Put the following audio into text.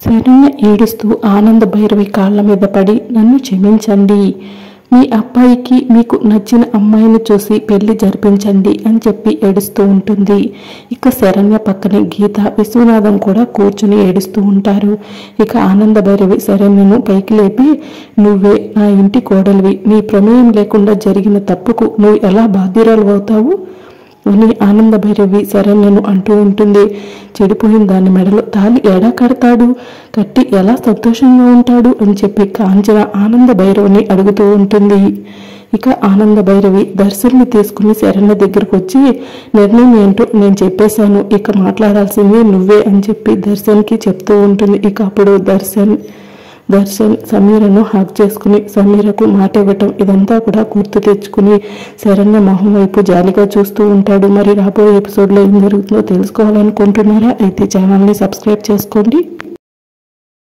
శరణ్య ఏడుస్తూ ఆనంద భైరవి కాళ్ళ మీద పడి నన్ను క్షమించండి, మీ అబ్బాయికి మీకు నచ్చిన అమ్మాయిని చూసి పెళ్లి జరిపించండి అని చెప్పి ఏడుస్తూ ఉంటుంది. ఇక శరణ్య పక్కనే గీత విశ్వనాథం కూడా కూర్చుని ఏడుస్తూ ఉంటారు. ఇక ఆనంద భైరవి శరణ్యను పైకి లేపి, నువ్వే నా ఇంటి కోడలివి, నీ ప్రమేయం లేకుండా జరిగిన తప్పుకు నువ్వు ఎలా బాధ్యురాలు అవుతావు అని ఆనంద భైరవి శరణ్యను అంటూ ఉంటుంది. చెడిపోయిన దాని మెడలో తాళి ఎడా కడతాడు, కట్టి ఎలా సంతోషంగా ఉంటాడు అని చెప్పి కాంచన ఆనంద భైరవిని అడుగుతూ ఉంటుంది. ఇక ఆనంద భైరవి దర్శన్ని తీసుకుని శరణ్య దగ్గరకు వచ్చి, నిర్ణయం ఏంటో నేను చెప్పేశాను, ఇక మాట్లాడాల్సింది నువ్వే అని చెప్పి దర్శన్కి చెప్తూ ఉంటుంది. ఇక అప్పుడు దర్శన్ సమీరను హాక్ చేసుకుని సమీరకు మాట ఇవ్వటం ఇదంతా కూడా గుర్తు తెచ్చుకుని శరణ్య మొహం వైపు జాలిగా చూస్తూ ఉంటాడు. మరి రాబోయే ఎపిసోడ్లో ఏం జరుగుతుందో తెలుసుకోవాలనుకుంటున్నారా? అయితే ఛానల్ని సబ్స్క్రైబ్ చేసుకోండి.